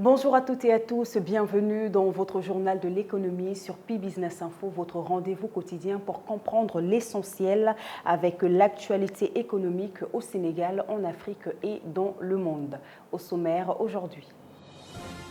Bonjour à toutes et à tous, bienvenue dans votre journal de l'économie sur Pi Business Info, votre rendez-vous quotidien pour comprendre l'essentiel avec l'actualité économique au Sénégal, en Afrique et dans le monde. Au sommaire aujourd'hui.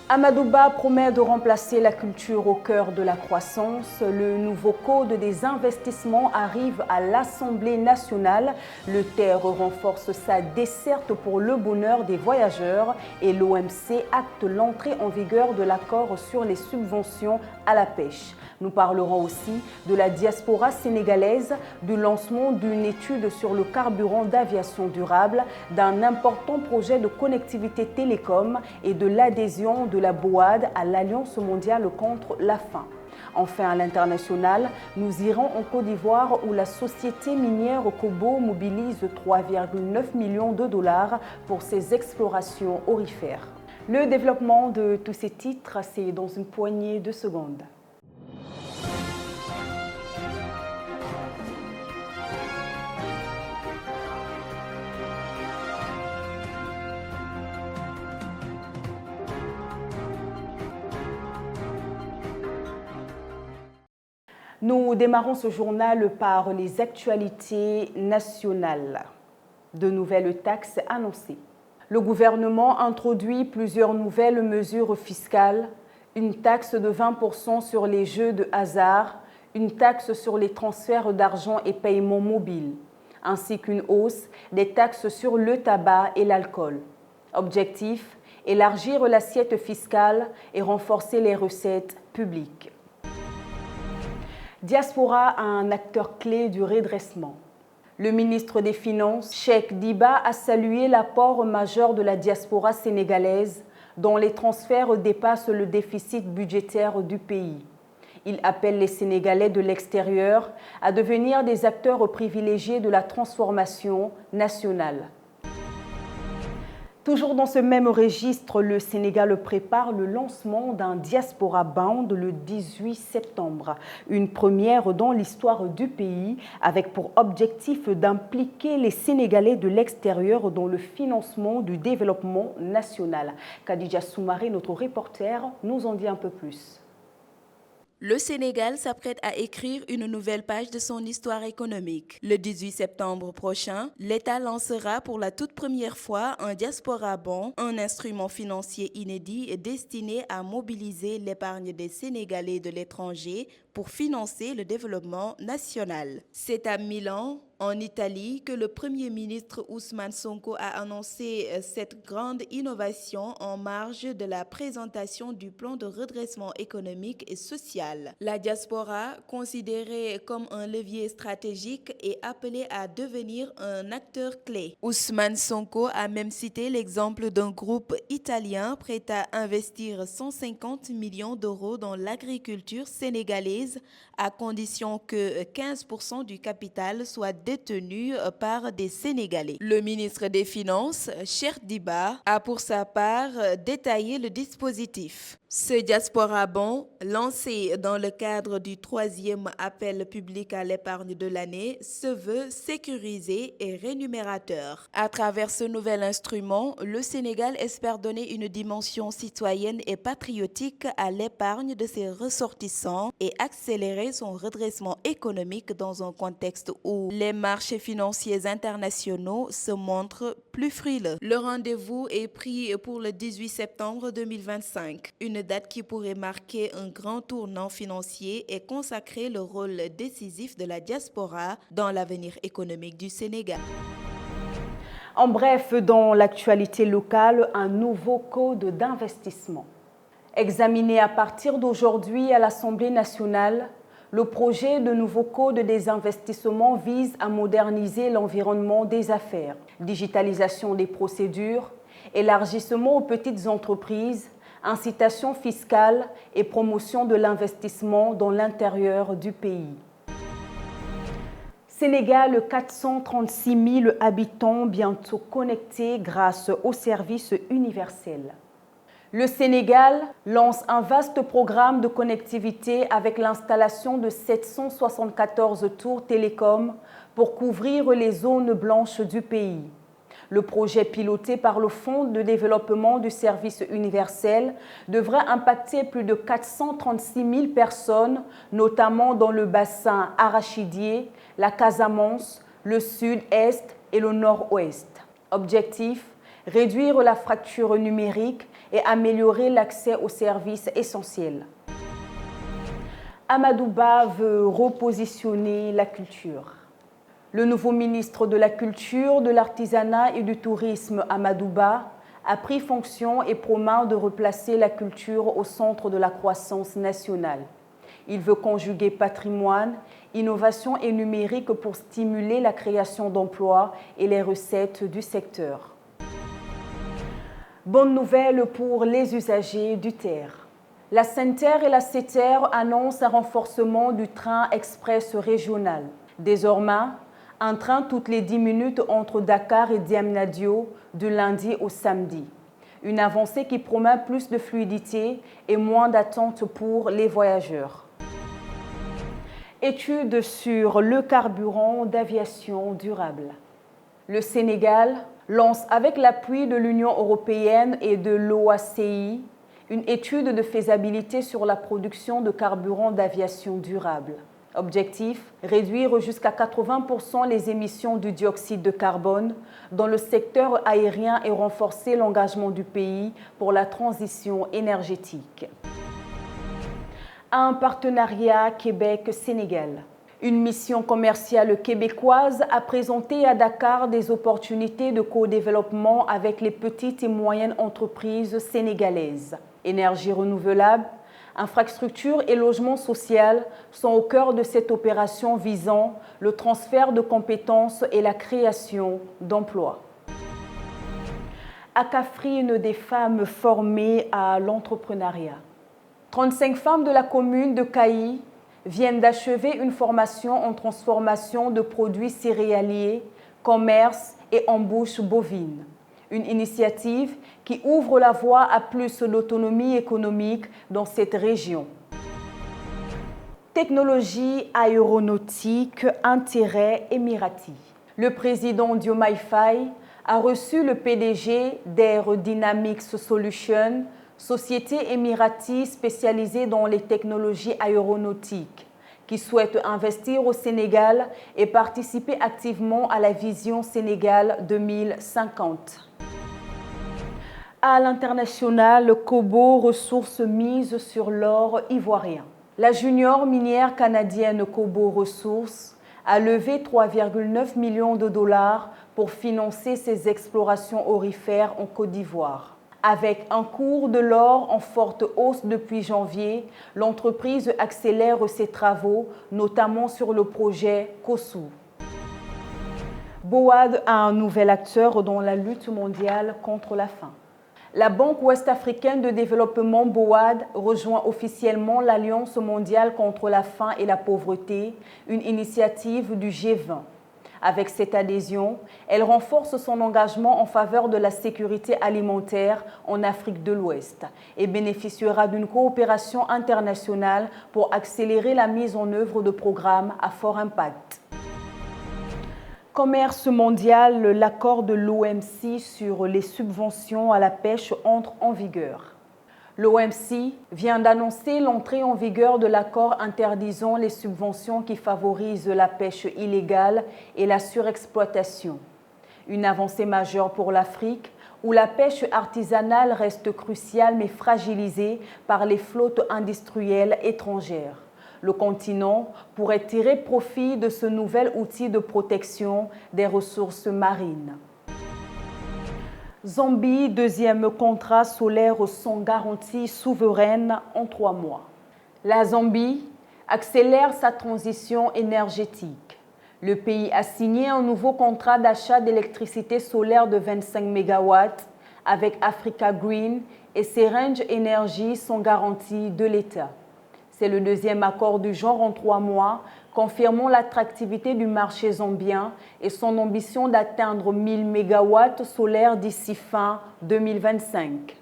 Amadou Ba promet de remplacer la culture au cœur de la croissance. Le nouveau code des investissements arrive à l'Assemblée nationale. Le TER renforce sa desserte pour le bonheur des voyageurs et l'OMC acte l'entrée en vigueur de l'accord sur les subventions à la pêche. Nous parlerons aussi de la diaspora sénégalaise, du lancement d'une étude sur le carburant d'aviation durable, d'un important projet de connectivité télécom et de l'adhésion de la BOAD à l'Alliance mondiale contre la faim. Enfin, à l'international, nous irons en Côte d'Ivoire où la société minière Kobo mobilise 3,9 millions de dollars pour ses explorations aurifères. Le développement de tous ces titres, c'est dans une poignée de secondes. Nous démarrons ce journal par les actualités nationales. De nouvelles taxes annoncées. Le gouvernement introduit plusieurs nouvelles mesures fiscales, une taxe de 20% sur les jeux de hasard, une taxe sur les transferts d'argent et paiements mobiles, ainsi qu'une hausse des taxes sur le tabac et l'alcool. Objectif, élargir l'assiette fiscale et renforcer les recettes publiques. Diaspora, un acteur clé du redressement. Le ministre des Finances, Cheikh Diba, a salué l'apport majeur de la diaspora sénégalaise dont les transferts dépassent le déficit budgétaire du pays. Il appelle les Sénégalais de l'extérieur à devenir des acteurs privilégiés de la transformation nationale. Toujours dans ce même registre, le Sénégal prépare le lancement d'un Diaspora Bound le 18 septembre. Une première dans l'histoire du pays avec pour objectif d'impliquer les Sénégalais de l'extérieur dans le financement du développement national. Khadija Soumaré, notre reporter, nous en dit un peu plus. Le Sénégal s'apprête à écrire une nouvelle page de son histoire économique. Le 18 septembre prochain, l'État lancera pour la toute première fois un Diaspora Bond, un instrument financier inédit destiné à mobiliser l'épargne des Sénégalais de l'étranger pour financer le développement national. C'est à Milan, en Italie, que le Premier ministre Ousmane Sonko a annoncé cette grande innovation en marge de la présentation du plan de redressement économique et social. La diaspora, considérée comme un levier stratégique, est appelée à devenir un acteur clé. Ousmane Sonko a même cité l'exemple d'un groupe italien prêt à investir 150 millions d'euros dans l'agriculture sénégalaise à condition que 15% du capital soit détenu par des Sénégalais. Le ministre des Finances, Cheikh Diba, a pour sa part détaillé le dispositif. Ce Diaspora Bond, lancé dans le cadre du 3e appel public à l'épargne de l'année, se veut sécurisé et rémunérateur. À travers ce nouvel instrument, le Sénégal espère donner une dimension citoyenne et patriotique à l'épargne de ses ressortissants et accélérer son redressement économique dans un contexte où les marchés financiers internationaux se montrent plus frileux. Le rendez-vous est pris pour le 18 septembre 2025. Une date qui pourrait marquer un grand tournant financier et consacrer le rôle décisif de la diaspora dans l'avenir économique du Sénégal. En bref, dans l'actualité locale, un nouveau code d'investissement. Examiné à partir d'aujourd'hui à l'Assemblée nationale, le projet de nouveau code des investissements vise à moderniser l'environnement des affaires, digitalisation des procédures, élargissement aux petites entreprises, incitation fiscale et promotion de l'investissement dans l'intérieur du pays. Sénégal, 436 000 habitants bientôt connectés grâce au service universel. Le Sénégal lance un vaste programme de connectivité avec l'installation de 774 tours télécom pour couvrir les zones blanches du pays. Le projet piloté par le Fonds de développement du service universel devrait impacter plus de 436 000 personnes, notamment dans le bassin arachidier, la Casamance, le sud-est et le nord-ouest. Objectif, réduire la fracture numérique et améliorer l'accès aux services essentiels. Amadou Ba veut repositionner la culture. Le nouveau ministre de la Culture, de l'Artisanat et du Tourisme, Amadou Ba, a pris fonction et promet de replacer la culture au centre de la croissance nationale. Il veut conjuguer patrimoine, innovation et numérique pour stimuler la création d'emplois et les recettes du secteur. Bonne nouvelle pour les usagers du TER. La SEN'TER et la SETER annoncent un renforcement du train express régional. Désormais, un train toutes les 10 minutes entre Dakar et Diamniadio du lundi au samedi. Une avancée qui promet plus de fluidité et moins d'attente pour les voyageurs. Étude sur le carburant d'aviation durable. Le Sénégal lance avec l'appui de l'Union européenne et de l'OACI une étude de faisabilité sur la production de carburant d'aviation durable. Objectif, réduire jusqu'à 80% les émissions du dioxyde de carbone dans le secteur aérien et renforcer l'engagement du pays pour la transition énergétique. Un partenariat Québec-Sénégal. Une mission commerciale québécoise a présenté à Dakar des opportunités de co-développement avec les petites et moyennes entreprises sénégalaises. Énergie renouvelable, infrastructures et logement social sont au cœur de cette opération visant le transfert de compétences et la création d'emplois. À Kaffrine, des femmes formées à l'entrepreneuriat. 35 femmes de la commune de Kayi viennent d'achever une formation en transformation de produits céréaliers, commerce et embouche bovine. Une initiative qui ouvre la voie à plus d'autonomie économique dans cette région. Technologie aéronautique, intérêt émirati. Le président Diomaye Faye a reçu le PDG d'Aerodynamics Solutions, société émirati spécialisée dans les technologies aéronautiques, qui souhaite investir au Sénégal et participer activement à la vision Sénégal 2050. À l'international, Kobo Ressources mise sur l'or ivoirien. La junior minière canadienne Kobo Ressources a levé 3,9 millions de dollars pour financer ses explorations aurifères en Côte d'Ivoire. Avec un cours de l'or en forte hausse depuis janvier, l'entreprise accélère ses travaux, notamment sur le projet Kossou. BOAD a un nouvel acteur dans la lutte mondiale contre la faim. La Banque ouest-africaine de développement BOAD rejoint officiellement l'Alliance mondiale contre la faim et la pauvreté, une initiative du G20. Avec cette adhésion, elle renforce son engagement en faveur de la sécurité alimentaire en Afrique de l'Ouest et bénéficiera d'une coopération internationale pour accélérer la mise en œuvre de programmes à fort impact. Commerce mondial, l'accord de l'OMC sur les subventions à la pêche entre en vigueur. L'OMC vient d'annoncer l'entrée en vigueur de l'accord interdisant les subventions qui favorisent la pêche illégale et la surexploitation. Une avancée majeure pour l'Afrique, où la pêche artisanale reste cruciale mais fragilisée par les flottes industrielles étrangères. Le continent pourrait tirer profit de ce nouvel outil de protection des ressources marines. Zambie, deuxième contrat solaire sans garantie souveraine en 3 mois. La Zambie accélère sa transition énergétique. Le pays a signé un nouveau contrat d'achat d'électricité solaire de 25 MW avec Africa Green et Serenge Energy sans garantie de l'État. C'est le deuxième accord du genre en 3 mois, confirmant l'attractivité du marché zambien et son ambition d'atteindre 1000 MW solaires d'ici fin 2025.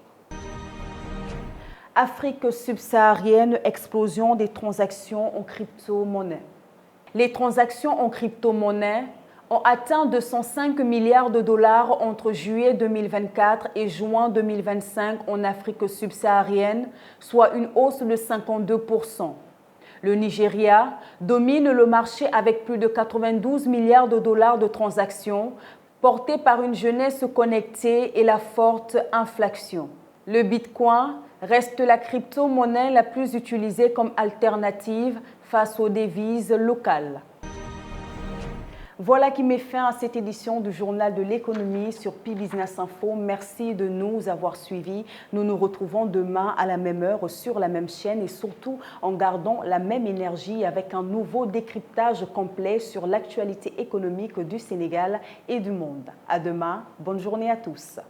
Afrique subsaharienne, explosion des transactions en crypto-monnaie. Les transactions en crypto-monnaie ont atteint 205 milliards de dollars entre juillet 2024 et juin 2025 en Afrique subsaharienne, soit une hausse de 52%. Le Nigeria domine le marché avec plus de 92 milliards de dollars de transactions, portées par une jeunesse connectée et la forte inflation. Le Bitcoin reste la crypto-monnaie la plus utilisée comme alternative face aux devises locales. Voilà qui met fin à cette édition du Journal de l'économie sur Pi Business Info. Merci de nous avoir suivis. Nous nous retrouvons demain à la même heure sur la même chaîne et surtout en gardant la même énergie avec un nouveau décryptage complet sur l'actualité économique du Sénégal et du monde. À demain. Bonne journée à tous.